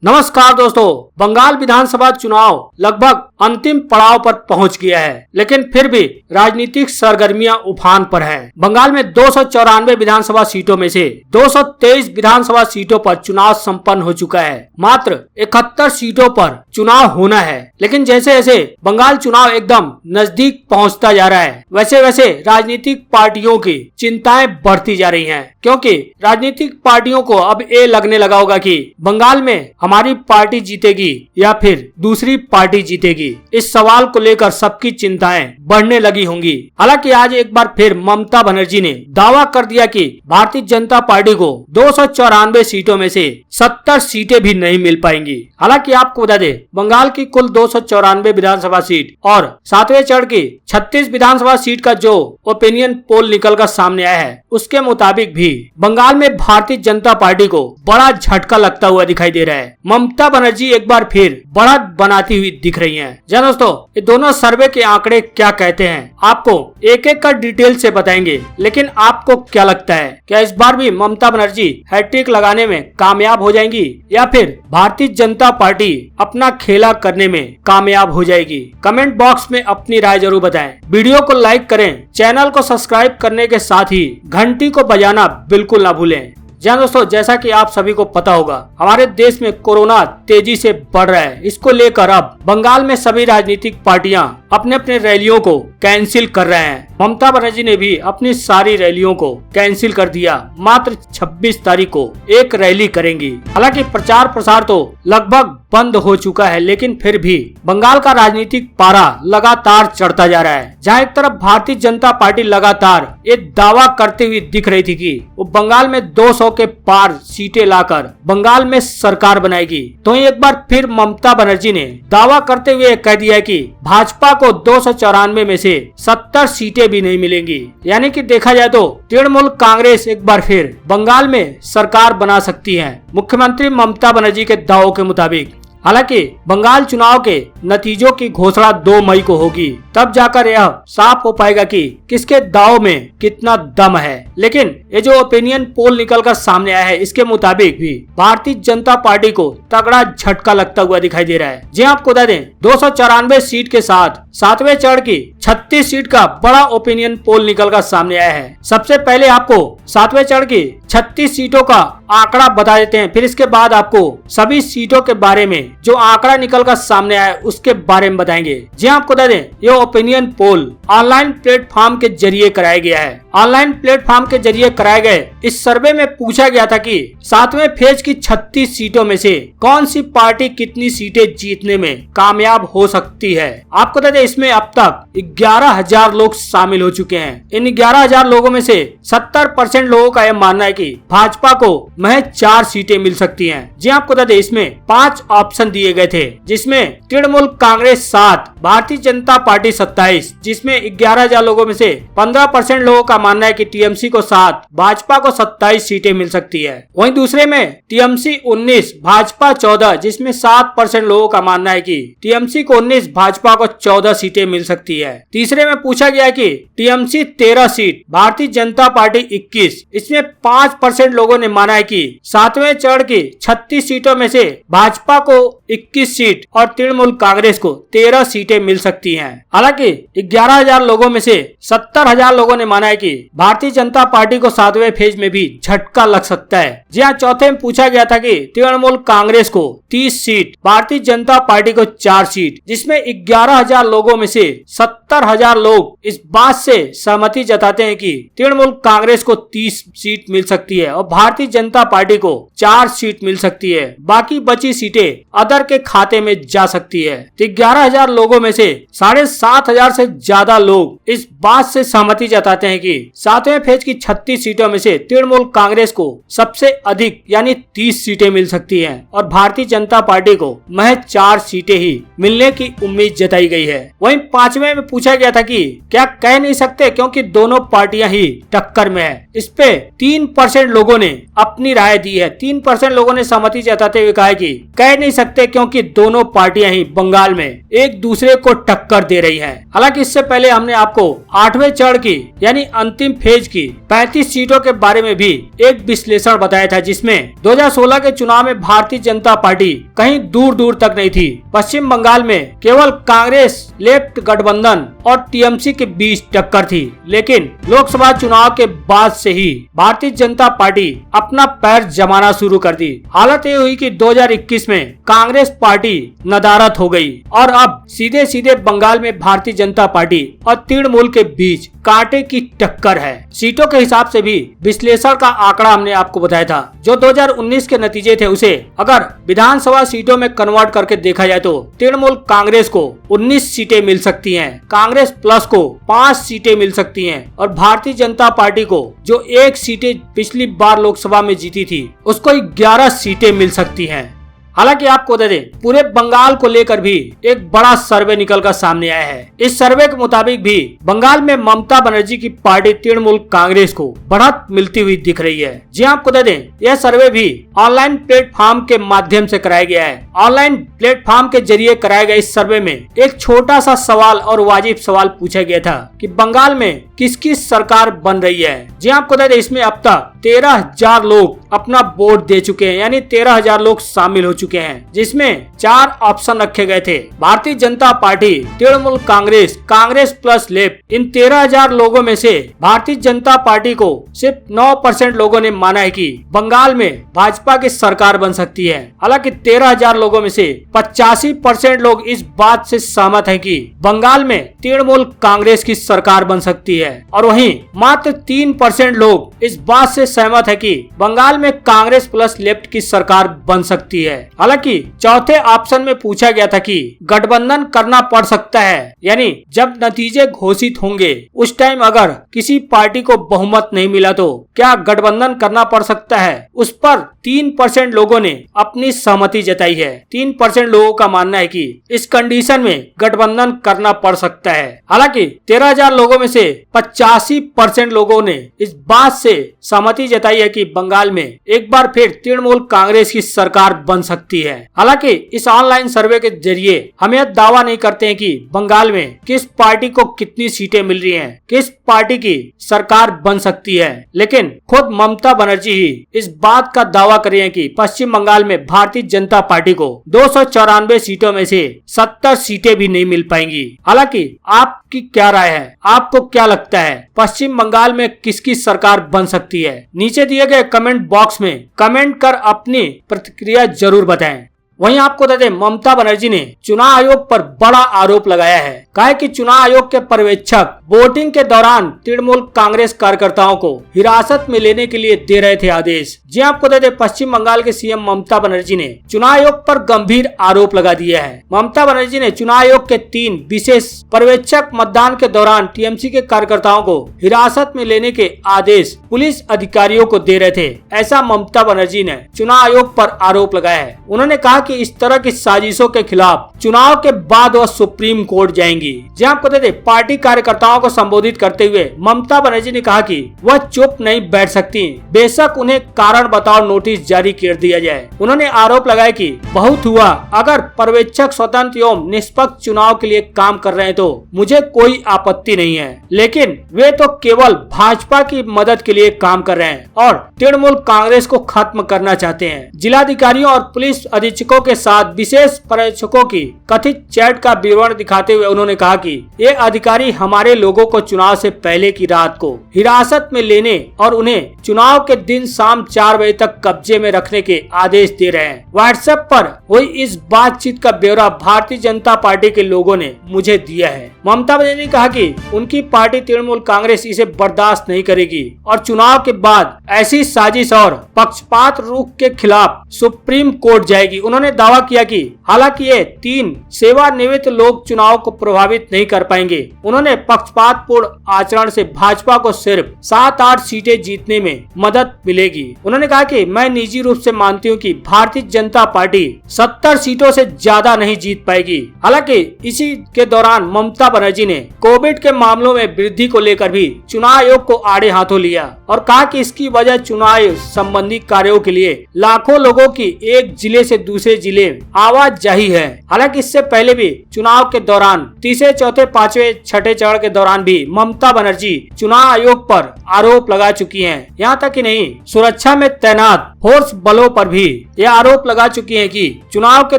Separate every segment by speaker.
Speaker 1: नमस्कार दोस्तों, बंगाल विधानसभा चुनाव लगभग अंतिम पड़ाव पर पहुंच गया है, लेकिन फिर भी राजनीतिक सरगर्मियां उफान पर हैं। बंगाल में 294 विधानसभा सीटों में से 223 विधानसभा सीटों पर चुनाव संपन्न हो चुका है। मात्र 71 सीटों पर चुनाव होना है, लेकिन जैसे जैसे बंगाल चुनाव एकदम नजदीक पहुंचता जा रहा है, वैसे वैसे राजनीतिक पार्टियों की चिंताएं बढ़ती जा रही हैं, क्योंकि राजनीतिक पार्टियों को अब ये लगने लगा होगा कि बंगाल में हमारी पार्टी जीतेगी या फिर दूसरी पार्टी जीतेगी। इस सवाल को लेकर सबकी चिंताएं बढ़ने लगी होंगी। हालांकि आज एक बार फिर ममता बनर्जी ने दावा कर दिया कि भारतीय जनता पार्टी को 294 सीटों में से 70 सीटें भी नहीं मिल पाएंगी। हालांकि आपको बता दें, बंगाल की कुल 294 विधानसभा सीट और 7वें चरण की 36 विधानसभा सीट का जो ओपिनियन पोल निकल कर सामने आया है, उसके मुताबिक भी बंगाल में भारतीय जनता पार्टी को बड़ा झटका लगता हुआ दिखाई दे रहा है। ममता बनर्जी एक बार फिर बढ़त बनाती हुई दिख रही हैं। जी दोस्तों, ये दोनों सर्वे के आंकड़े क्या कहते हैं, आपको एक एक का डिटेल से बताएंगे। लेकिन आपको क्या लगता है, क्या इस बार भी ममता बनर्जी हैट्रिक लगाने में कामयाब हो जाएंगी या फिर भारतीय जनता पार्टी अपना खेला करने में कामयाब हो जाएगी? कमेंट बॉक्स में अपनी राय जरूर बताएं। वीडियो को लाइक करें, चैनल को सब्सक्राइब करने के साथ ही घंटी को बजाना बिल्कुल ना भूलें। जी दोस्तों, जैसा कि आप सभी को पता होगा, हमारे देश में कोरोना तेजी से बढ़ रहा है। इसको लेकर अब बंगाल में सभी राजनीतिक पार्टियां अपने अपने रैलियों को कैंसिल कर रहे हैं। ममता बनर्जी ने भी अपनी सारी रैलियों को कैंसिल कर दिया। मात्र 26 तारीख को एक रैली करेंगी। हालांकि प्रचार प्रसार तो लगभग बंद हो चुका है, लेकिन फिर भी बंगाल का राजनीतिक पारा लगातार चढ़ता जा रहा है। जहां एक तरफ भारतीय जनता पार्टी लगातार एक दावा करते हुए दिख रही थी कि वो बंगाल में 200 के पार सीटें लाकर बंगाल में सरकार बनाएगी, तो एक बार फिर ममता बनर्जी ने दावा करते हुए कह दिया है कि भाजपा को 294 में से 70 सीटें भी नहीं मिलेंगी। यानी कि देखा जाए तो तृणमूल कांग्रेस एक बार फिर बंगाल में सरकार बना सकती है, मुख्यमंत्री ममता बनर्जी के दावों के मुताबिक। हालांकि बंगाल चुनाव के नतीजों की घोषणा 2 मई को होगी, तब जाकर यह साफ हो पाएगा कि किसके दाव में कितना दम है। लेकिन ये जो ओपिनियन पोल निकलकर सामने आया है, इसके मुताबिक भी भारतीय जनता पार्टी को तगड़ा झटका लगता हुआ दिखाई दे रहा है। जी आपको बता दें, 294 सीट के साथ 7वें चरण की 36 सीट का बड़ा ओपिनियन पोल निकलकर सामने आया है। सबसे पहले आपको 7वें चरण की 36 सीटों का आंकड़ा बता देते हैं, फिर इसके बाद आपको सभी सीटों के बारे में जो आंकड़ा निकलकर सामने आया उसके बारे में बताएंगे। जी आपको बता दें, ये ओपिनियन पोल ऑनलाइन प्लेटफॉर्म के जरिए कराया गया है। ऑनलाइन प्लेटफॉर्म के जरिए कराए गए इस सर्वे में पूछा गया था कि 7वें फेज की 36 सीटों में से कौन सी पार्टी कितनी सीटें जीतने में कामयाब हो सकती है। आपको बता दें, इसमें अब तक 11,000 लोग शामिल हो चुके हैं। इन 11,000 लोगों में से 70% लोगों का यह मानना है कि भाजपा को महज 4 सीटें मिल सकती हैं। जी आपको बता दें, इसमें 5 ऑप्शन दिए गए थे, जिसमें तृणमूल कांग्रेस 7, भारतीय जनता पार्टी 27, जिसमें 11,000 लोगों में से 15% लोगों का मानना है कि टीएमसी को 7, भाजपा को 27 सीटें मिल सकती है। वहीं दूसरे में टीएमसी 19, भाजपा 14, जिसमें 7% लोगों का मानना है कि टीएमसी को 19, भाजपा को 14 सीटें मिल सकती है। तीसरे में पूछा गया कि टीएमसी 13 सीट, भारतीय जनता पार्टी 21, इसमें 5% लोगों ने माना है कि 7वें चरण की 36 सीटों में से भाजपा को 21 सीट और तृणमूल कांग्रेस को 13 सीटें मिल सकती हैं। हालांकि 11,000 लोगों में से 70,000 लोगों ने माना है कि भारतीय जनता पार्टी को 7वें फेज में भी झटका लग सकता है। जी हाँ, चौथे में पूछा गया था कि तृणमूल कांग्रेस को 30 सीट, भारतीय जनता पार्टी को 4 सीट, जिसमें 11,000 लोगों में से 70,000 लोग इस बात से सहमति जताते हैं कि तृणमूल कांग्रेस को 30 सीट मिल सकती है और भारतीय जनता पार्टी को 4 सीट मिल सकती है। बाकी बची सीटें अदर के खाते में जा सकती है। 11,000 लोगों में से 7,500 से ज्यादा लोग इस बात से सहमति जताते हैं कि 7वें फेज की 36 सीटों में से तृणमूल कांग्रेस को सबसे अधिक यानी 30 सीटें मिल सकती हैं और भारतीय जनता पार्टी को महज 4 सीटें ही मिलने की उम्मीद जताई गई है। वहीं 5वें में पूछा गया था कि क्या कह नहीं सकते, क्योंकि दोनों पार्टियां ही टक्कर में है। इस पे 3% लोगों ने अपनी राय दी है। 3% लोगों ने सहमति जताते हुए कहा है कि कह नहीं सकते, क्योंकि दोनों पार्टियां ही बंगाल में एक दूसरे को टक्कर दे रही हैं। हालांकि इससे पहले हमने आपको 8वें चरण की यानी अंतिम फेज की 35 सीटों के बारे में भी एक विश्लेषण बताया था, जिसमें 2016 के चुनाव में भारतीय जनता पार्टी कहीं दूर दूर तक नहीं थी। पश्चिम बंगाल में केवल कांग्रेस लेफ्ट गठबंधन और टीएमसी के बीच टक्कर थी, लेकिन लोकसभा चुनाव के बाद से ही भारतीय जनता पार्टी अपना पैर जमाना शुरू कर दी। हालत ये हुई कि 2021 में कांग्रेस पार्टी नदारद हो गई और अब सीधे सीधे बंगाल में भारतीय जनता पार्टी और तृणमूल के बीच कांटे की टक्कर है। सीटों के हिसाब से भी विश्लेषण का आंकड़ा हमने आपको बताया था। जो 2019 के नतीजे थे उसे अगर विधानसभा सीटों में कन्वर्ट करके देखा जाए तो तृणमूल कांग्रेस को 19 सीटें मिल सकती हैं, कांग्रेस प्लस को 5 सीटें मिल सकती हैं और भारतीय जनता पार्टी को जो 1 सीटें पिछली बार लोकसभा में जीती थी उसको 11 सीटें मिल सकती हैं। हालांकि आपको बता दें, पूरे बंगाल को लेकर भी एक बड़ा सर्वे निकलकर सामने आया है। इस सर्वे के मुताबिक भी बंगाल में ममता बनर्जी की पार्टी तृणमूल कांग्रेस को बढ़त मिलती हुई दिख रही है। जी आपको बता दें, यह सर्वे भी ऑनलाइन प्लेटफॉर्म के माध्यम से कराया गया है। ऑनलाइन प्लेटफॉर्म के जरिए कराए गए इस सर्वे में एक छोटा सा सवाल और वाजिब सवाल पूछा गया था कि बंगाल में किसकी सरकार बन रही है। जी आपको बता दें, इसमें अब तक 13,000 लोग अपना वोट दे चुके हैं, यानी 13,000 लोग शामिल हो चुके हैं, जिसमें 4 ऑप्शन रखे गए थे। Bharatiya Janata party, Trinamool Congress, Congress plus left. इन 13,000 लोगों में से भारतीय जनता पार्टी को सिर्फ 9% लोगों ने माना है कि बंगाल में भाजपा की सरकार बन सकती है। हालांकि 13,000 लोगों में से 85% लोग इस बात से सहमत है कि बंगाल में तृणमूल कांग्रेस की सरकार बन सकती है और वहीं मात्र 3% लोग इस बात से सहमत है कि बंगाल में कांग्रेस प्लस लेफ्ट की सरकार बन सकती है। हालांकि चौथे ऑप्शन में पूछा गया था कि गठबंधन करना पड़ सकता है, यानी जब नतीजे घोषित होंगे उस टाइम अगर किसी पार्टी को बहुमत नहीं मिला तो क्या गठबंधन करना पड़ सकता है। उस पर 3% लोगों ने अपनी सहमति जताई है। 3% लोगों का मानना है कि इस कंडीशन में गठबंधन करना पड़ सकता है। हालांकि 13,000 लोगों में से 85% लोगों ने इस बात से सहमति जताई है कि बंगाल में एक बार फिर तृणमूल कांग्रेस की सरकार बन सकती है। हालांकि इस ऑनलाइन सर्वे के जरिए हम यह दावा नहीं करते हैं कि बंगाल में किस पार्टी को कितनी सीटें मिल रही हैं, किस पार्टी की सरकार बन सकती है, लेकिन खुद ममता बनर्जी ही इस बात का दावा कर रही है कि पश्चिम बंगाल में भारतीय जनता पार्टी को 294 सीटों में से 70 सीटें भी नहीं मिल पाएंगी। हालांकि आपकी क्या राय है, आपको क्या लगता है पश्चिम बंगाल में किसकी सरकार बन सकती है? नीचे दिए गए कमेंट बॉक्स में कमेंट कर अपनी प्रतिक्रिया जरूर बताएं। वहीं आपको बता दें, ममता बनर्जी ने चुनाव आयोग पर बड़ा आरोप लगाया है। कहा कि चुनाव आयोग के पर्यवेक्षक वोटिंग के दौरान तृणमूल कांग्रेस कार्यकर्ताओं को हिरासत में लेने के लिए दे रहे थे आदेश। जी आपको बता दें, पश्चिम बंगाल के सीएम ममता बनर्जी ने चुनाव आयोग पर गंभीर आरोप लगा दिया है। ममता बनर्जी ने चुनाव आयोग के 3 विशेष पर्यवेक्षक मतदान के दौरान टीएमसी के कार्यकर्ताओं को हिरासत में लेने के आदेश पुलिस अधिकारियों को दे रहे थे, ऐसा ममता बनर्जी ने चुनाव आयोग पर आरोप लगाया है। उन्होंने कहा कि इस तरह की साजिशों के खिलाफ चुनाव के बाद वह सुप्रीम कोर्ट जाएंगी। जहां आपको बता दें, पार्टी कार्यकर्ताओं को संबोधित करते हुए ममता बनर्जी ने कहा कि वह चुप नहीं बैठ सकती, बेशक उन्हें कारण बताओ नोटिस जारी कर दिया जाए। उन्होंने आरोप लगाया कि बहुत हुआ, अगर पर्यवेक्षक स्वतंत्र एवं निष्पक्ष चुनाव के लिए काम कर रहे हैं तो मुझे कोई आपत्ति नहीं है, लेकिन वे तो केवल भाजपा की मदद के लिए काम कर रहे हैं और तृणमूल कांग्रेस को खत्म करना चाहते हैं। जिलाधिकारियों और पुलिस अधीक्षकों के साथ विशेष पर्यवेक्षकों की कथित चैट का विवरण दिखाते हुए उन्होंने कहा कि ये अधिकारी हमारे लोगों को चुनाव से पहले की रात को हिरासत में लेने और उन्हें चुनाव के दिन शाम 4 बजे तक कब्जे में रखने के आदेश दे रहे हैं। व्हाट्सएप पर हुई इस बातचीत का ब्यौरा भारतीय जनता पार्टी के लोगों ने मुझे दिया है। ममता बनर्जी ने कहा कि उनकी पार्टी तृणमूल कांग्रेस इसे बर्दाश्त नहीं करेगी और चुनाव के बाद ऐसी साजिश और पक्षपात रुख के खिलाफ सुप्रीम कोर्ट जाएगी। उन्होंने दावा किया कि हालांकि ये 3 सेवानिवृत्त लोग चुनाव को प्रभावित नहीं कर पाएंगे। उन्होंने पक्षपातपूर्ण आचरण से भाजपा को सिर्फ 7-8 सीटें जीतने में मदद मिलेगी। उन्होंने कहा कि मैं निजी रूप से मानती हूं कि भारतीय जनता पार्टी 70 सीटों से ज्यादा नहीं जीत पाएगी। हालांकि इसी के दौरान ममता बनर्जी ने कोविड के मामलों में वृद्धि को लेकर भी चुनाव आयोग को आड़े हाथों लिया और कहा कि इसकी वजह चुनाव संबंधी कार्यों के लिए लाखों लोगों की एक जिले से दूसरे जिले आवाजाही है। हालांकि इससे पहले भी चुनाव के दौरान तीसरे, चौथे, पांचवें, छठे चरण के दौरान भी ममता बनर्जी चुनाव आयोग पर आरोप लगा चुकी हैं। यहाँ तक ही नहीं, सुरक्षा में तैनात फोर्स बलों पर भी ये आरोप लगा चुकी हैं कि चुनाव के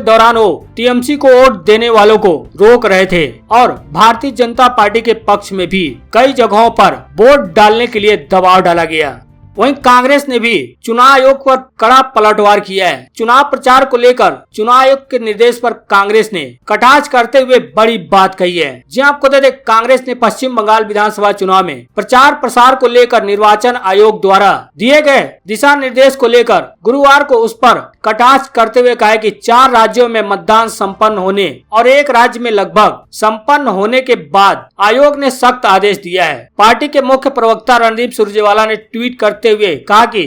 Speaker 1: दौरान वो टीएमसी को वोट देने वालों को रोक रहे थे और भारतीय जनता पार्टी के पक्ष में भी कई जगहों पर वोट डालने के लिए दबाव डाला गया। वहीं कांग्रेस ने भी चुनाव आयोग पर कड़ा पलटवार किया है। चुनाव प्रचार को लेकर चुनाव आयोग के निर्देश पर कांग्रेस ने कटाक्ष करते हुए बड़ी बात कही है। जी आपको बता दें, कांग्रेस ने पश्चिम बंगाल विधानसभा चुनाव में प्रचार प्रसार को लेकर निर्वाचन आयोग द्वारा दिए गए दिशा निर्देश को लेकर गुरुवार को उस पर कटाक्ष करते हुए कहा कि 4 राज्यों में मतदान संपन्न होने और एक राज्य में लगभग संपन्न होने के बाद आयोग ने सख्त आदेश दिया है। पार्टी के मुख्य प्रवक्ता रणदीप सुरजेवाला ने ट्वीट करते हुए कहा कि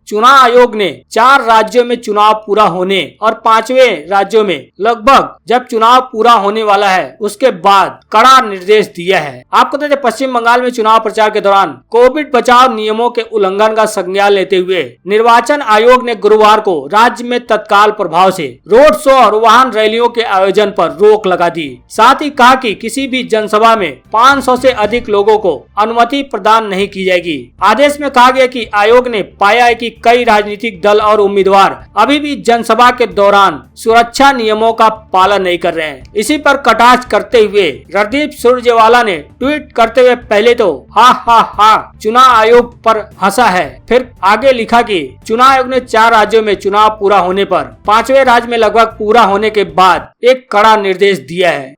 Speaker 1: चुनाव आयोग ने 4 राज्यों में चुनाव पूरा होने और 5वें राज्यों में लगभग जब चुनाव पूरा होने वाला है उसके बाद कड़ा निर्देश दिया है। आपको बता दें, पश्चिम बंगाल में चुनाव प्रचार के दौरान कोविड बचाव नियमों के उल्लंघन का संज्ञान लेते हुए निर्वाचन आयोग ने गुरुवार को राज्य में तत्काल प्रभाव से रोड शो और वाहन रैलियों के आयोजन पर रोक लगा दी। साथ ही कहा कि किसी भी जनसभा में 500 से अधिक लोगों को अनुमति प्रदान नहीं की जाएगी। आदेश में कहा गया कि आयोग ने पाया है कि कई राजनीतिक दल और उम्मीदवार अभी भी जनसभा के दौरान सुरक्षा नियमों का पालन नहीं कर रहे हैं। इसी पर कटाक्ष करते हुए रणदीप सुरजेवाला ने ट्वीट करते हुए पहले तो चुनाव आयोग पर हंसा है, फिर आगे लिखा कि चुनाव आयोग ने 4 राज्यों में चुनाव पूरा होने पर 5वें राज्य में लगभग पूरा होने के बाद एक कड़ा निर्देश दिया है।